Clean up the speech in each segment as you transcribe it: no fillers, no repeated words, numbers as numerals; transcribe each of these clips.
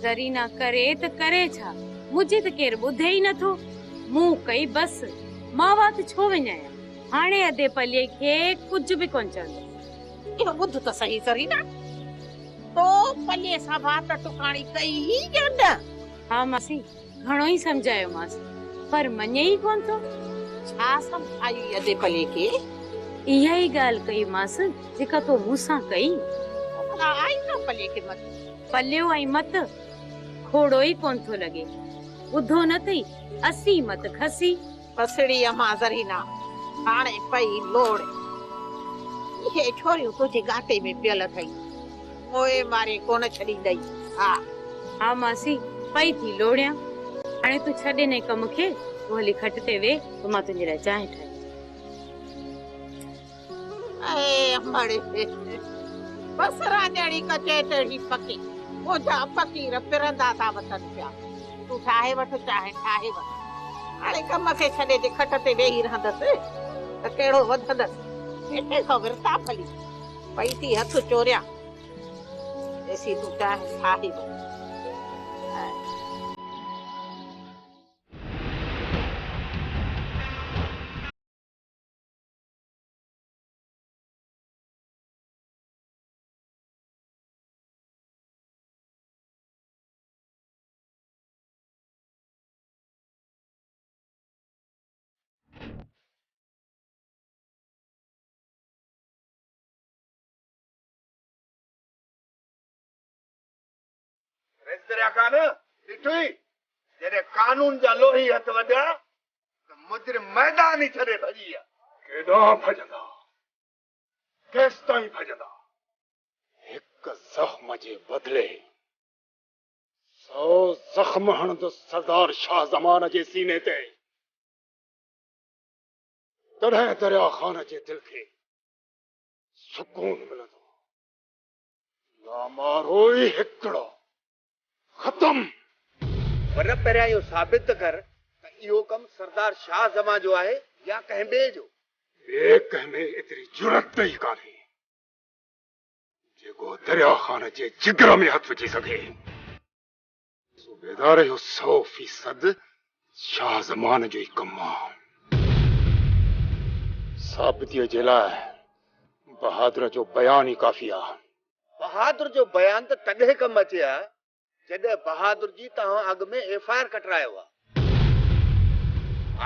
ज़रीना करे त करे छा, मुझे त केर ॿुधे ई नथो। मूं कई बस, मां वात छो विञाया। हाणे अधे पल्ले खे कुछ भी कोन चवंदो। इहो ॿुध त सही ज़रीना, तो पल्ले सां वात टुकाणी कई ही न। हाँ मासी, घणो ई समझायो मासी, पर मञे ई कोन थो। छा समझाई अधे पल्ले खे? इहा ई ॻाल्हि कई मास जेका तो मूंसां कई। भला आई न पल्ले खे मत? पल्लियो ऐं मत खोड़ो ई कोन थो लॻे। ॿुधो न अथई, असी मत खसी। पसड़ी अम्मा ज़रीना, हाणे पई लोड़। इहे छोरियूं तुझे गाटे में पियल अथई, ओए मारे कोन छॾींदई। हा हाँ मासी, पई थी लोड़ियां। हाणे तू छॾे ने कम खे, तू हली खट ते वे, तो मां तुंहिंजे लाइ चांहि ठाहे। ए अम्मड़े बसरा जड़ी कचे तड़ी पकी, ओजा फकीर फिरंदा था वतन पिया। तू ठाहे वठ चाहे ठाहे वठ। हाणे कम खे छॾे जे खट ते वेही रहंदसि त कहिड़ो वधंदसि। एठे खां विरता फली पई थी हथ चोरिया। ऐसी तू चाहे ठाहे वठ। जॾहिं कानून जा लोही हथ वधिया त मुजरिम मैदान ई छॾे भॼी विया। केॾां भॼंदा, केसि ताईं भॼंदा? हिक ज़ख्म जे बदिले 100 ज़ख्म हणंदो सरदार शाह ज़मान जे सीने ते। तॾहिं दरिया ख़ान जे दिल खे सुकून मिलंदो। लामारो ई हिकिड़ो खत्म। पर पहिरियां इहो साबित कर त इहो कमु सरदार शाह ज़मा जो आहे या कंहिं ॿिए जो। ॿिए कंहिं में एतिरी जुरत ई कान्हे जेको दरिया ख़ान जे जिगर में हथ विझी सघे। सूबेदार जो 100% शाह ज़मान जो ई कमु आहे। साबितीअ जे लाइ बहादुर जो बयान ई काफ़ी आहे। बहादुर जो बयान त तॾहिं कमु अचे हा जॾहिं बहादुर जी तव्हां अॻु में FIR कटरायो आहे।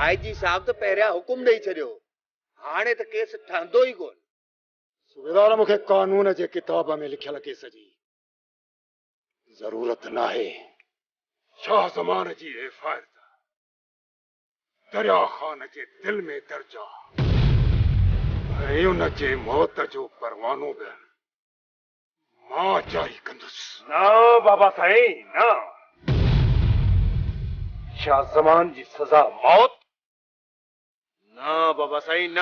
IG साहब त पहिरियां हुकुम ॾेई छॾियो, हाणे त केस ठहंदो ई कोन। सूबेदार मूंखे कानून जे किताब में लिखियल केस जी ज़रूरत नाहे। शाह ज़मान जी FIR दरिया ख़ान जे दिल में दर्ज आहे ऐं उन जे मौत जो परवानो बि मां जारी कंदुसि। न बाबा साईं, न। शाह ज़मान जी सज़ा मौत? न बाबा साईं, न।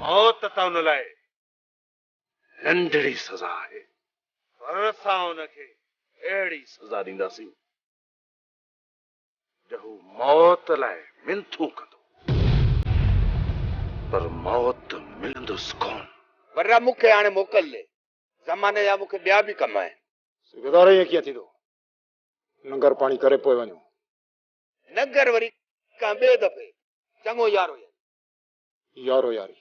मौत त उन लाइ नंढड़ी सज़ा आहे, पर असां उनखे अहिड़ी सज़ा ॾींदासीं जो हू मौत लाइ मिंथू कंदो, पर मौत मिलंदुसि कोन। पर मूंखे हाणे मोकल ले, ज़माने जा मूंखे ॿिया बि कम आहिनि। सूबेदार ईअं कीअं थींदो? लंगर पाणी करे पोइ वञो। नगर वरी का ॿिए दफ़े। चङो यारो यारी। यारो यारी।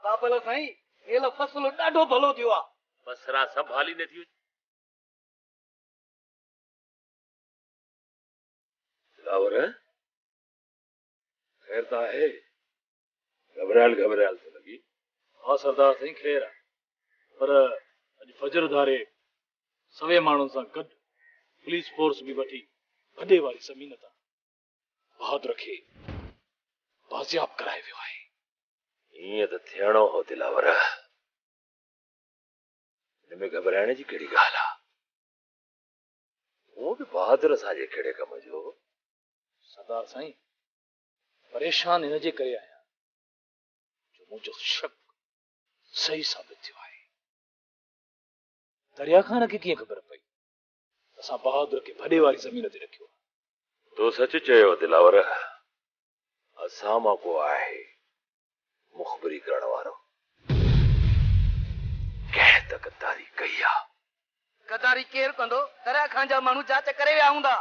बाबल साईं, एल फसल ॾाढो भलो थियो आहे। बसरा संभाली न थी। लावर खैर त आहे? घबरायल तो लगी। हाँ सरदार साईं, खैर आहे, पर अॼु फजर धारे सवे माण्हुनि सां गॾु पुलिस फोर्स बि वठी वॾे वारी ज़मीन तां बहादुर खे बाज़ियाब कराए वियो आहे। ईअं त थियणो हो दिलावर, हिन में घबराइण जी कहिड़ी ॻाल्हि आहे? वो भी बहादुर साजे केड़े कम जो। सरदार साईं परेशान इन जे करे आया जो मुझो शक सही साबित थियो आहे। दरिया खान खे कीअं ख़बर पई असां बहादुर खे भॾे वारी ज़मीन ते रखियो। तो सच चयो दिलावर, असां मां को आहे मुखबरी करण वारो। कंहिं त गद्दारी कई आहे। गद्दारी केरु कंदो? दरिया खान जा माण्हू जांच करे विया हूंदा।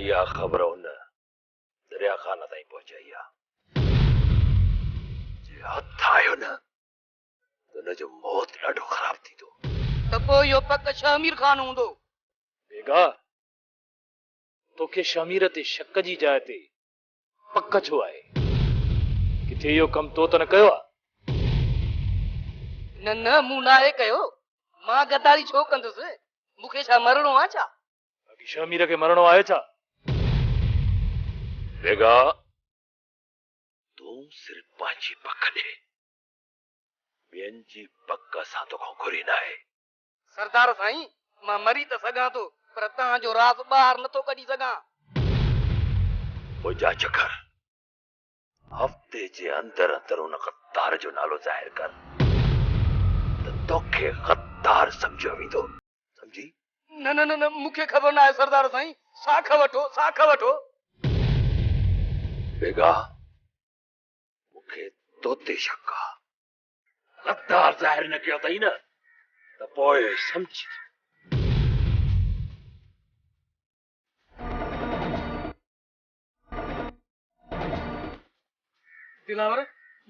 इहा ख़बर हुन दरिया खान ताईं पहुचाई आहे। जे हथ आयो न त हुनजो मौत ॾाढो ख़राब थींदो। त पोइ इहो पक शमीर खान हूंदो। बेगा तोखे शमीर ते शक जी जाइ ते पक छो आहे? किथे इहो कमु तो त न कयो आहे? न न मूं नाहे कयो। मां गद्दारी छो कंदुसि? मूंखे छा मरणो आहे छा? बाक़ी शमीर खे मरणो आहे छा? बेगा तूं सिर्फ़ पंहिंजी पक ॾे, ॿियनि जी पक असां तोखां घुरी न आहे। सरदार साईं मां मरी त सघां थो पर तव्हांजो राज़ ॿाहिरि नथो कढी सघां। पोइ जांच कर, हफ़्ते जे अंदर अंदर उन ग़द्दार जो नालो ज़ाहिर कर त तोखे ग़द्दार सम्झो वेंदो। सम्झी? न न न न मूंखे ख़बर न आहे सरदार साईं। साख वठो साख वठो। बेगा मूंखे तो ते शक आहे। ग़द्दार ज़ाहिर न कयो अथई न त पोइ सम्झी। दिलावर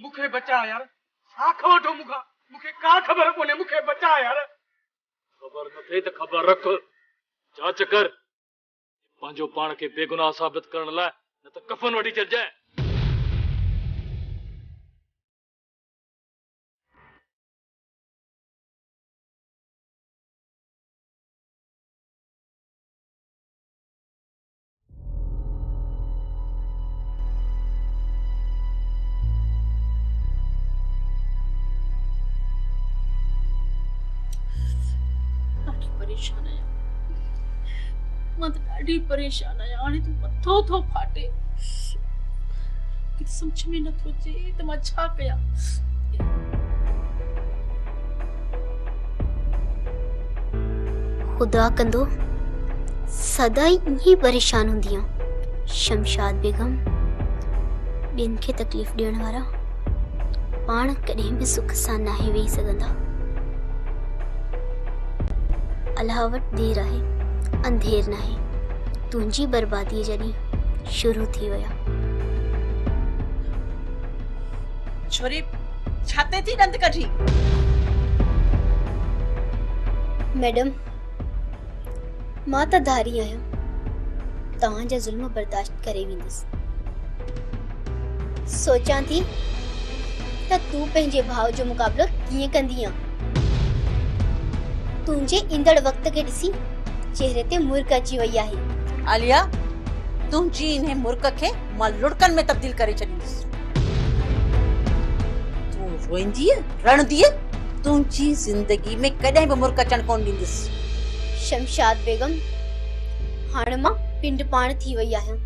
मूंखे बचा यार। साख वठो मूंखां। मूंखे का ख़बर कोन्हे। मूंखे बचा यार। ख़बर न थिए त ख़बर रख, जांच कर। पंहिंजो पाण खे बेगुनाह साबित करण लाइ न त कफन वठी छॾजांइ। परेशान आहियां। मां त ॾाढी परेशान आहियां। हाणे तूं मथो थो फाटे। कुझु सम्झ में नथो अचे त मां छा कयां। खुदा कंदो सदाई ईअं परेशान हूंदी आहियां। शमशाद बेगम ॿियनि खे तकलीफ़ ॾियण वारा पाण कॾहिं बि सुख सां नाहे वेही सघंदा। अलाह वटि देर आहे अंधेर न आहे। तुंहिंजी बर्बादी जॾहिं शुरू थी विया। छोरी छाते थी दंद कढी? मैडम मां त धारी आहियां। तव्हांजा ज़ुल्म बर्दाश्त करे वेंदसि। सोचां थी त तूं पंहिंजे भाउ जो मुक़ाबलो कीअं कंदी आहे। तुंहिंजे ईंदड़ वक़्त खे ॾिसी चेहरे ते मुर्क अची वई आहे। आलिया तुंहिंजी इन मुर्क खे मां लुड़कनि में तब्दील करे छॾींदसि। तूं रोईंदीअ रणदीअ तुंहिंजी ज़िंदगी में कॾहिं बि मुर्क अचण कोन ॾींदसि। शमशाद बेगम हाणे मां पिंड पाण थी वई आहियां।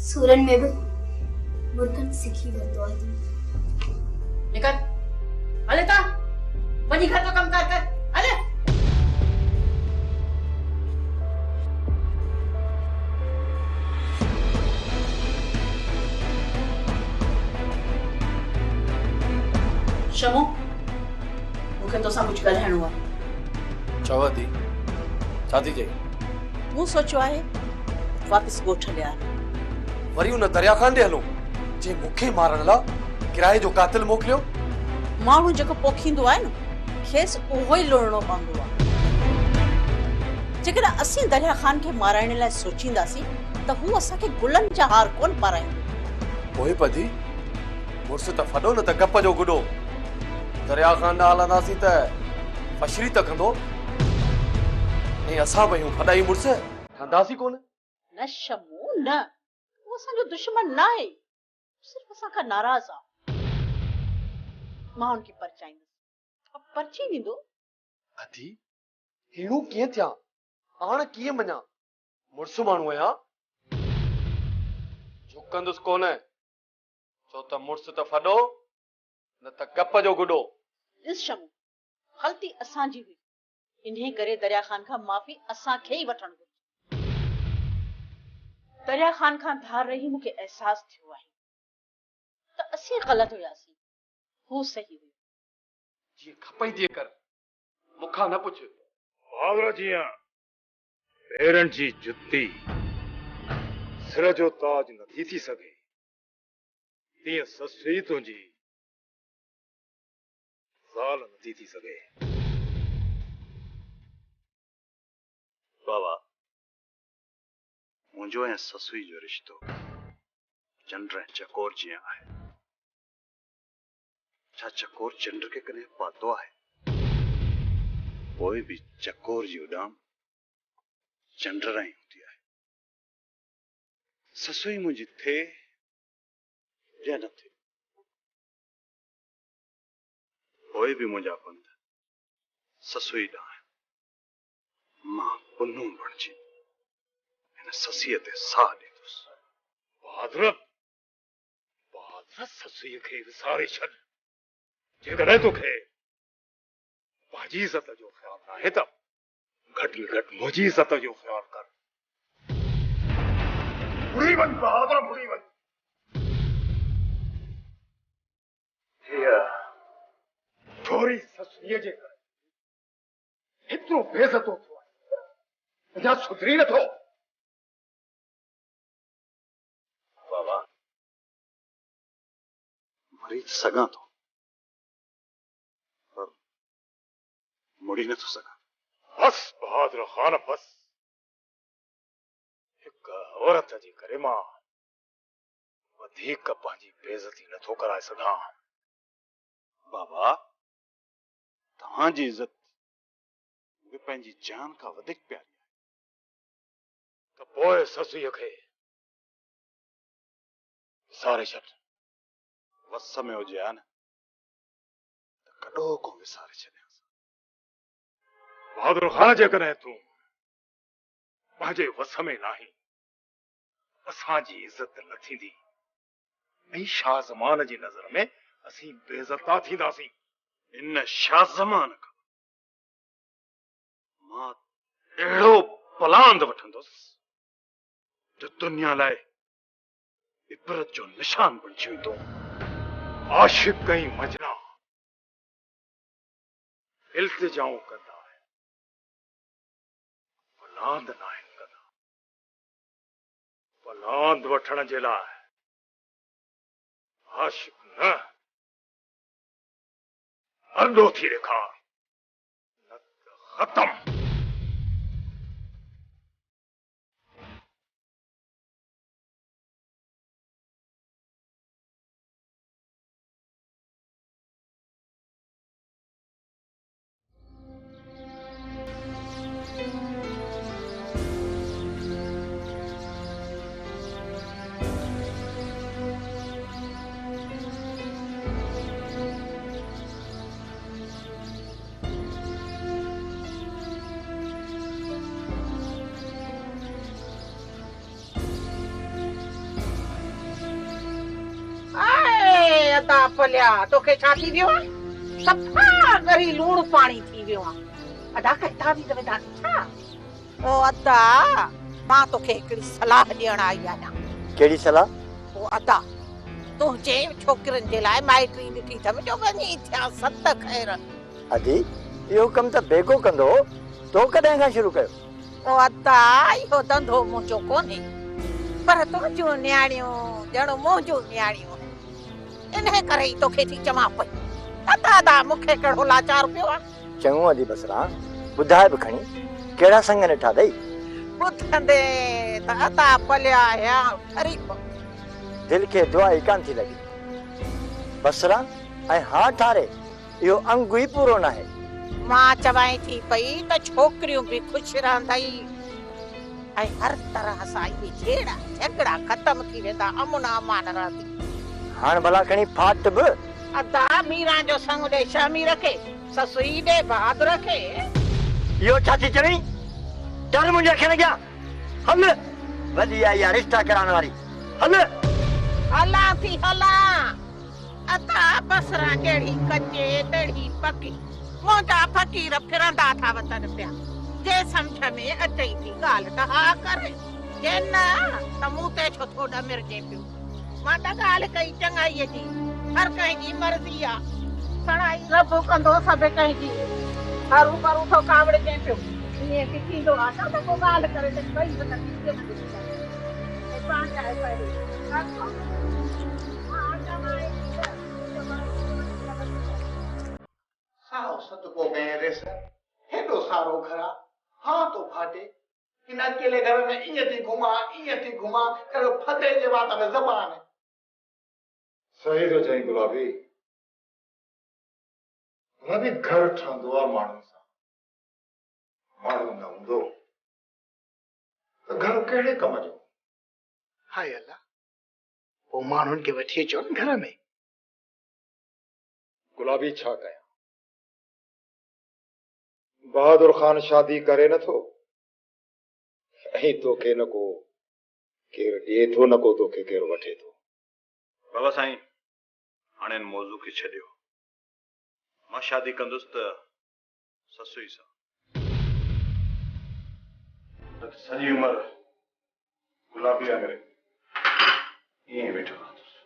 सूरन में बि मुर्कनि सिखी वेंदो आहे। निकर हले था वञी घर जो कमु कर हले। शमो मूंखे तोसां कुझु ॻाल्हाइणो आहे। चव थी छा थी चई? मूं सोचियो आहे वापसि ॻोठ हलिया वरी उन दरिया खान ॾे हलूं जे मूंखे मारण लाइ किराए जो कातिल मोकिलियो। माण्हू जेको पोखींदो आहे न खेसि उहो ई लुणणो पवंदो आहे। जेकॾहिं असीं दरिया खान खे माराइण लाइ सोचींदासीं त हू असांखे गुलनि जा हार कोन पाराईंदो। पोइ पदी मुड़ुस त फॾो न त गप जो गुॾो। दरिया खान ॾांहुं हलंदासीं त फशरी त कंदो ऐं असां बि हूं फॾाई मुड़ुस हंदासीं कोन। न शमू न वो असांजो दुश्मन न आहे सिर्फ़ असां खां नाराज़ आहे। मां उनखे परचाईंदसि। परची ॾींदो। अधी हेड़ो कीअं थिया? हाणे कीअं मञा? मुड़ुसु माण्हू आहियां, झुकंदुसि कोन। छो त मुड़ुसु त फॾो न त गप जो गुॾो। ॾिस शमू, ग़लती असांजी हुई, इन्हे करे दरिया ख़ान खां माफ़ी असांखे ई वठणु घुरिजे। दरिया ख़ान खां धार रही मूंखे एहसास थियो आहे त असीं ग़लति हुयासीं, हू सही हुयो। जीअं खपई तीअं कर, मूंखां न पुछ। भाउर जीअं पेरनि जी जुती सिर जो ताज नथी थी सघे, तीअं ससुई तुंहिंजी ज़ाल नथी थी सघे। बाबा, मुंहिंजो ऐं ससुई जो रिश्तो चंड ऐं चकोर जीअं आहे। छा चकोर चंड खे कॾहिं पातो आहे? पोइ बि चकोर जी उॾाम चंड राहीं हूंदी आहे। ससुई मुंहिंजी थिए या न थिए, पोइ बि मुंहिंजा पंध ससुई ॾांहुं। मां पुन्नू बणिजी हिन ससीअ ते साह ॾींदुसि। बहादुर ससुईअ खे विसारे छॾ। जेकॾहिं तोखे पंहिंजी इज़त जो ख़्यालु नाहे त घटि में घटि मुंहिंजी इज़त जो ख़्यालु कर। बुरी वञ बहादुर, बुरी वञ। छोरी ससुईअ जे करे हेतिरो बेइज़तो थियो आहे, अञा सुधरी नथो। बाबा, मरी सघां थो पर मुड़ी नथो सघां। बस बहादुर ख़ान, बस। हिक औरत जे करे मां वधीक पंहिंजी बेइज़ती नथो कराए सघां। बाबा, तव्हांजी इज़त मूंखे पंहिंजी जान खां वधीक प्यारी आहे। त पोइ ससुईअ खे विसारे छॾ। वस में हुजे हा न त कॾो को विसारे छॾियांसि। बहादुर ख़ान, जेकॾहिं तूं पंहिंजे वस में नाहीं, असांजी इज़त न थींदी ऐं शाह ज़मान जी नज़र में असीं बेइज़ता थींदासीं। इन शाह ज़मान खां मां अहिड़ो पलांद वठंदुसि जो दुनिया लाइ इबरत जो निशान बणिजी वेंदो। आशिक़ ऐं मजना इल्तिजाऊं कंदा आहिनि, पलांद न आहिनि कंदा। पलांद वठण जे लाइ आशिक़ न, अंधो थी ॾेखार, न त ख़तम। अदा पलिया तोखे छा थी वियो आहे? सफ़ा गरी लूण पाणी थी वियो आहे। अदा कहता बि त दादी छा? ओ अदा, मां तोखे हिकिड़ी सलाह ॾियण आई आहियां। कहिड़ी सलाह? ओ अदा, तुंहिंजे छोकिरनि जे लाइ माइटी ॾिठी अथमि जो वञी थिया 7 ख़ैर। अदी, इहो कमु त बेगो कंदो, तो कॾहिं खां शुरू कयो? ओ अदा, इहो धंधो मुंहिंजो कोन्हे, पर तुंहिंजूं न्याणियूं ॼण मुंहिंजूं न्याणियूं। इन्हे करे ई तोखे थी चवां पई। अदा मूंखे कहिड़ो लाचार पियो आहे। चङो अदी बसरा, ॿुधाए बि खणी कहिड़ा संग ॾिठा अथई? ॿुधंदे त अदा पलिया या ठरी पओ। दिलि खे दुआ ई कान थी लॻी। बसरा ऐं हा ठारे, इहो अंग ई पूरो नाहे। मां चवां थी पई त छोकिरियूं बि ख़ुशि रहंदई ऐं हर तरह सां इहे झेड़ा झगड़ा ख़तम थी वेंदा, अमुन अमान रहंदी। हाणे भला खणी फाट बि अदा मीरा जो संग दे शामी रखे ससुई दे बहादुर रखे यो चाची चवी चल मुझे रखे क्या हल वधी आई यार रिश्ता कराने वाली हल हला थी हला अदा बसरा जेड़ी कच्चे तेड़ी पकी मोजा फकीर फिरंदा था वतन पिया जे समझ में अचे थी गाल त हा करे जे ना त मूं ते छो थोड़ा मिर्जे पियो मां त गाल कई चंगाई जी हर कहीं जी मर्जी आ सणाई रब कंदो सब कहीं जी हर ऊपर उठो कावड़े जे पियो ये किथी दो आता त को गाल करे त कई बता के ए पांच आए पहले सारो सतको गए रेस हेडो सारो खरा हाँ तो फाटे इन अकेले घर में इं थी घुमा करो फते जे बात में जबान है सही तो चई गुलाबी घर ठंदो आ माण्हुनि सां माण्हू न हूंदो त घर कहिड़े कम जो हाय अल्लाह वो माण्हुनि खे वठी अचो न घर में गुलाबी छा कया बहादुर खान शादी करे नथो ऐं तोखे न को केरु ॾिए थो न को तोखे केरु वठे थो बाबा साईं हाणे इन मौज़ू खे छॾियो मां शादी कंदुसि त ससुई सां न त सॼी उमिरि गुलाबी वांगुरु ईअं वेठो रहंदुसि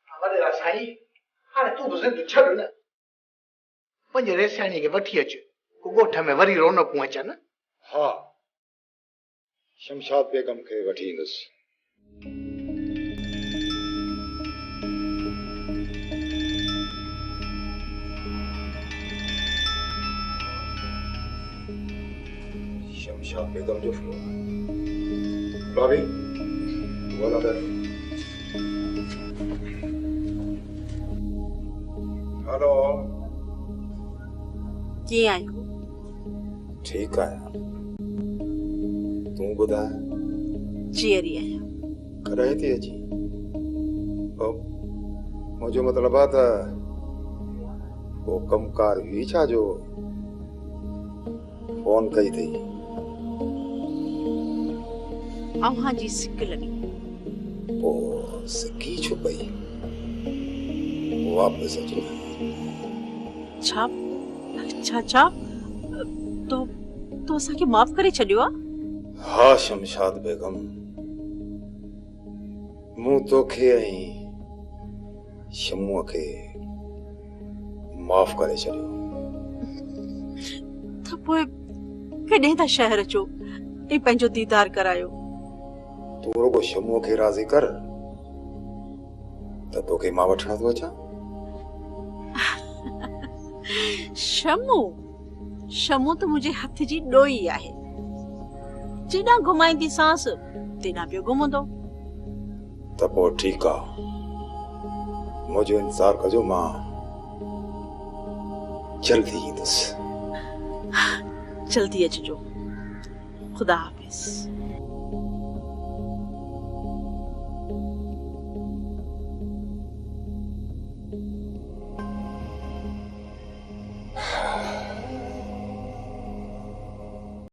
वॾेरा साईं हाणे तूं बि ज़िद छॾ न पंहिंजे रेसियाणीअ खे वठी अच को ॻोठ में वरी रौनकूं अचनि हा शमशाद बेगम खे वठी ईंदुसि शमशाद बेगम जो फोन भाभी वो अंदर हेलो जी आयो ठीक आहियां तूं ॿुधाए जीअरी आहियां कॾहिं थी अची मुंहिंजो मतिलबु आहे त को कमकार हुई छा जो फोन कई अथई अव्हां जी सिक लॻी पोइ सिकी छो पई वापसि अचो छा छा छा तो असांखे माफ़ करे छॾियो आहे हा शमशाद बेगम मूं तोखे ऐं शमूअ खे माफ़ करे छॾियो त पोइ कॾहिं था शहर अचो ऐं पंहिंजो दीदार करायो तूं रुगो शमूअ खे राज़ी कर त तोखे मां वठण थो अचां शमू तो मुझे हथ जी डोई आहे जेॾां घुमाईंदी सांस तेॾां पियो घुमंदो त पोइ ठीकु आहे मुंहिंजो इंतज़ार कजो मां जल्दी ईंदुसि जल्दी अचिजो खुदा हाफ़िज़